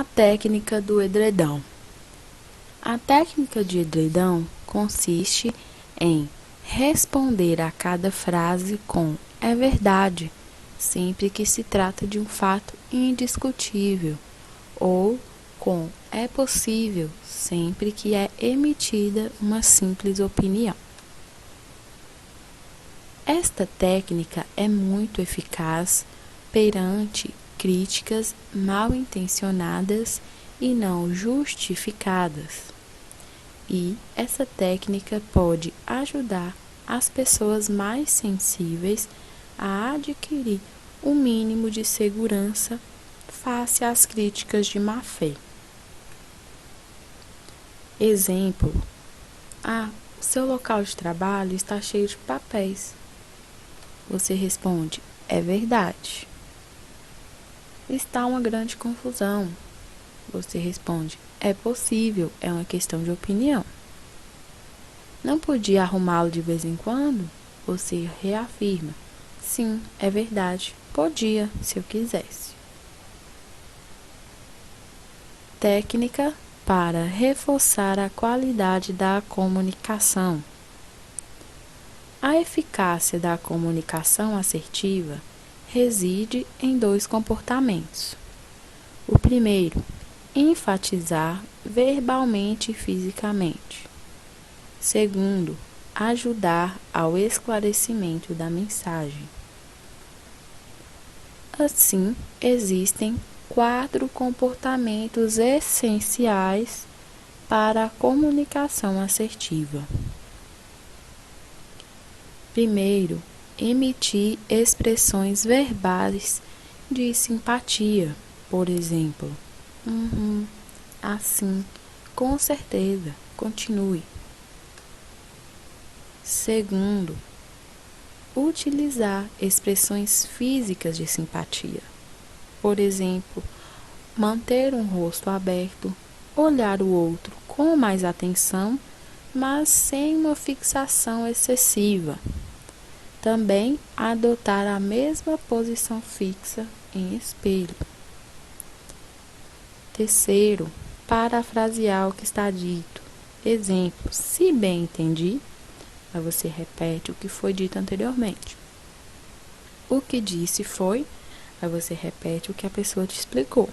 A técnica do edredão. A técnica de edredão consiste em responder a cada frase com "é verdade", sempre que se trata de um fato indiscutível, ou com "é possível", sempre que é emitida uma simples opinião. Esta técnica é muito eficaz perante críticas mal intencionadas e não justificadas. E essa técnica pode ajudar as pessoas mais sensíveis a adquirir um mínimo de segurança face às críticas de má fé. Exemplo: o seu local de trabalho está cheio de papéis. Você responde: é verdade. Está uma grande confusão. Você responde: é possível, é uma questão de opinião. Não podia arrumá-lo de vez em quando? Você reafirma: sim, é verdade, podia, se eu quisesse. Técnica para reforçar a qualidade da comunicação. A eficácia da comunicação assertiva reside em 2 comportamentos. O primeiro, enfatizar verbalmente e fisicamente. Segundo, ajudar ao esclarecimento da mensagem. Assim, existem 4 comportamentos essenciais para a comunicação assertiva. Primeiro, emitir expressões verbais de simpatia, por exemplo: assim, com certeza, continue. Segundo, utilizar expressões físicas de simpatia, por exemplo, manter um rosto aberto, olhar o outro com mais atenção, mas sem uma fixação excessiva. Também adotar a mesma posição fixa em espelho. Terceiro, parafrasear o que está dito. Exemplo: se bem entendi, aí você repete o que foi dito anteriormente. O que disse foi, aí você repete o que a pessoa te explicou.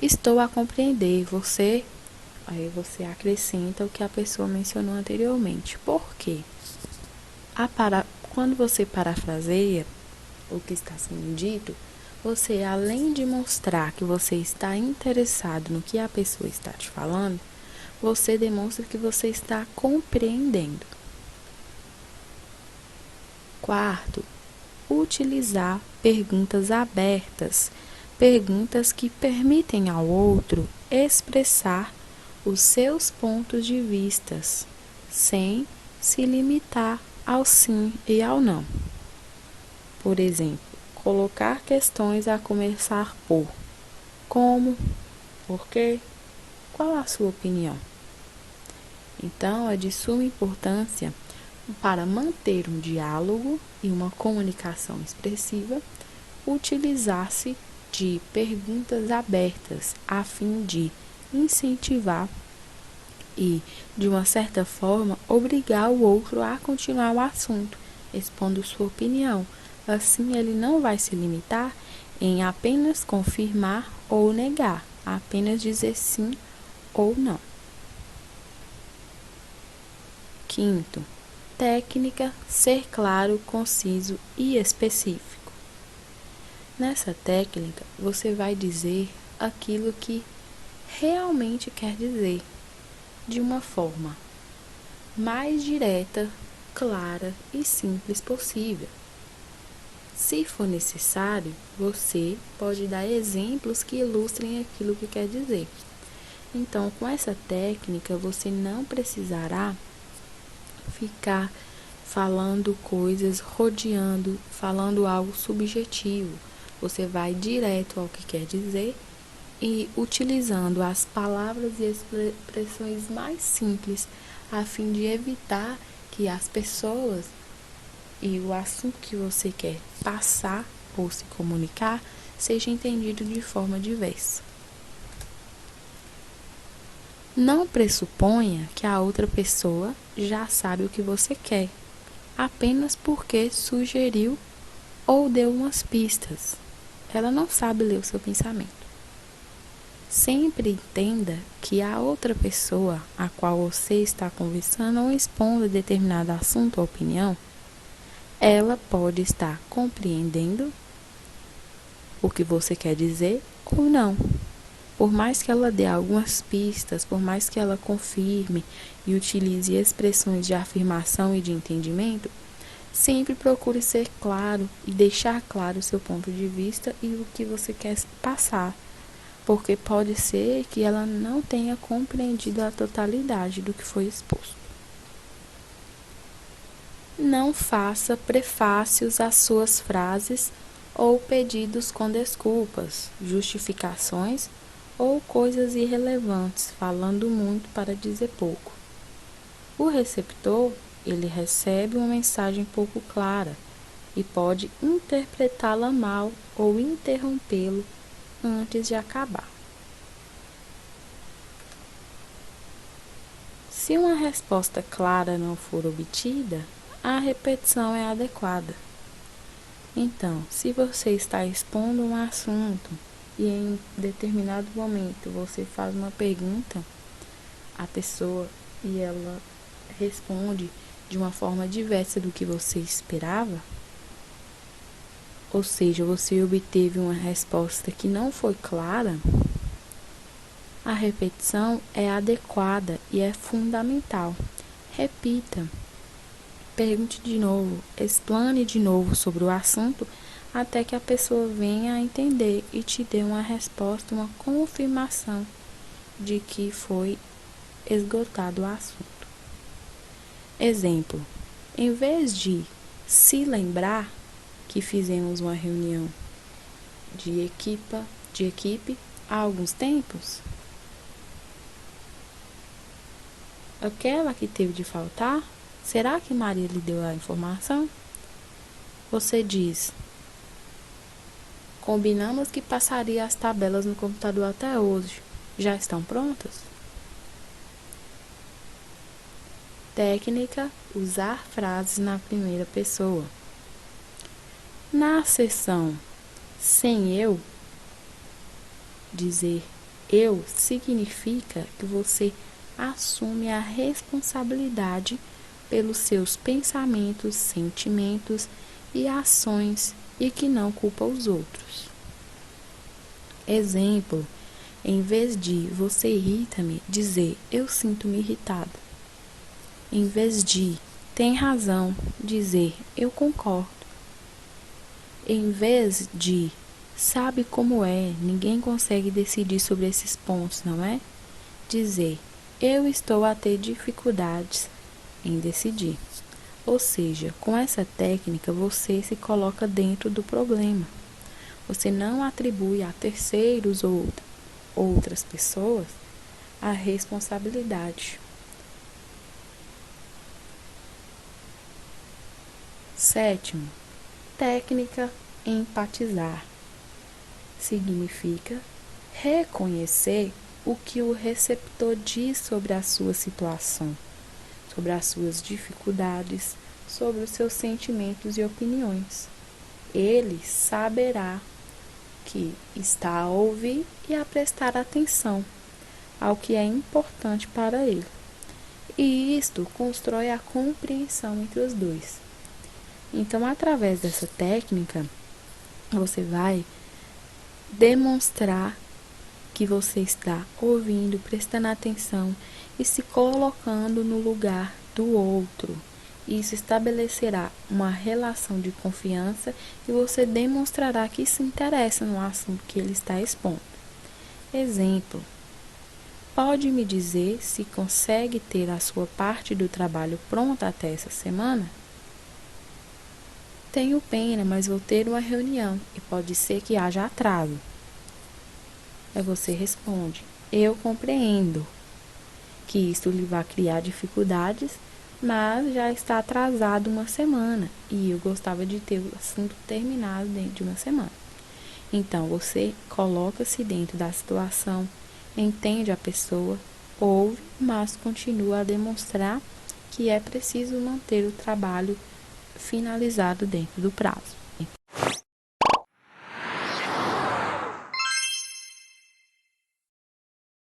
Estou a compreender, você, aí você acrescenta o que a pessoa mencionou anteriormente. Por quê? Quando você parafraseia o que está sendo dito, você, além de mostrar que você está interessado no que a pessoa está te falando, você demonstra que você está compreendendo. Quarto, utilizar perguntas abertas, perguntas que permitem ao outro expressar os seus pontos de vista, sem se limitar ao sim e ao não. Por exemplo, colocar questões a começar por como, por quê, qual a sua opinião. Então, é de suma importância para manter um diálogo e uma comunicação expressiva, utilizar-se de perguntas abertas a fim de incentivar e, de uma certa forma, obrigar o outro a continuar o assunto, expondo sua opinião. Assim, ele não vai se limitar em apenas confirmar ou negar, apenas dizer sim ou não. Quinto, técnica: ser claro, conciso e específico. Nessa técnica, você vai dizer aquilo que realmente quer dizer, de uma forma mais direta, clara e simples possível. Se for necessário, você pode dar exemplos que ilustrem aquilo que quer dizer. Então, com essa técnica, você não precisará ficar falando coisas, rodeando, falando algo subjetivo. Você vai direto ao que quer dizer e utilizando as palavras e expressões mais simples, a fim de evitar que as pessoas e o assunto que você quer passar ou se comunicar seja entendido de forma diversa. Não pressuponha que a outra pessoa já sabe o que você quer, apenas porque sugeriu ou deu umas pistas. Ela não sabe ler o seu pensamento. Sempre entenda que a outra pessoa a qual você está conversando ou expondo determinado assunto ou opinião, ela pode estar compreendendo o que você quer dizer ou não. Por mais que ela dê algumas pistas, por mais que ela confirme e utilize expressões de afirmação e de entendimento, sempre procure ser claro e deixar claro o seu ponto de vista e o que você quer passar, porque pode ser que ela não tenha compreendido a totalidade do que foi exposto. Não faça prefácios às suas frases ou pedidos com desculpas, justificações ou coisas irrelevantes, falando muito para dizer pouco. O receptor, ele recebe uma mensagem pouco clara e pode interpretá-la mal ou interrompê-lo antes de acabar. Se uma resposta clara não for obtida, a repetição é adequada. Então, se você está expondo um assunto e em determinado momento você faz uma pergunta à pessoa e ela responde de uma forma diversa do que você esperava, ou seja, você obteve uma resposta que não foi clara, a repetição é adequada e é fundamental. Repita, pergunte de novo, explane de novo sobre o assunto até que a pessoa venha a entender e te dê uma resposta, uma confirmação de que foi esgotado o assunto. Exemplo, em vez de se lembrar que fizemos uma reunião de equipe há alguns tempos, aquela que teve de faltar, será que Maria lhe deu a informação? Você diz, combinamos que passaria as tabelas no computador até hoje. Já estão prontas? Técnica, usar frases na primeira pessoa. Na seção sem eu, dizer eu significa que você assume a responsabilidade pelos seus pensamentos, sentimentos e ações e que não culpa os outros. Exemplo, em vez de você irrita-me, dizer eu sinto-me irritado. Em vez de tem razão, dizer eu concordo. Em vez de sabe como é, ninguém consegue decidir sobre esses pontos, não é? Dizer eu estou a ter dificuldades em decidir. Ou seja, com essa técnica você se coloca dentro do problema. Você não atribui a terceiros ou outras pessoas a responsabilidade. Sétimo, técnica empatizar. Significa reconhecer o que o receptor diz sobre a sua situação, sobre as suas dificuldades, sobre os seus sentimentos e opiniões. Ele saberá que está a ouvir e a prestar atenção ao que é importante para ele. E isto constrói a compreensão entre os dois. Então, através dessa técnica, você vai demonstrar que você está ouvindo, prestando atenção e se colocando no lugar do outro. Isso estabelecerá uma relação de confiança e você demonstrará que se interessa no assunto que ele está expondo. Exemplo, pode me dizer se consegue ter a sua parte do trabalho pronta até essa semana? Tenho pena, mas vou ter uma reunião e pode ser que haja atraso. Aí você responde, eu compreendo que isso lhe vai criar dificuldades, mas já está atrasado uma semana e eu gostava de ter o assunto terminado dentro de uma semana. Então, você coloca-se dentro da situação, entende a pessoa, ouve, mas continua a demonstrar que é preciso manter o trabalho finalizado dentro do prazo.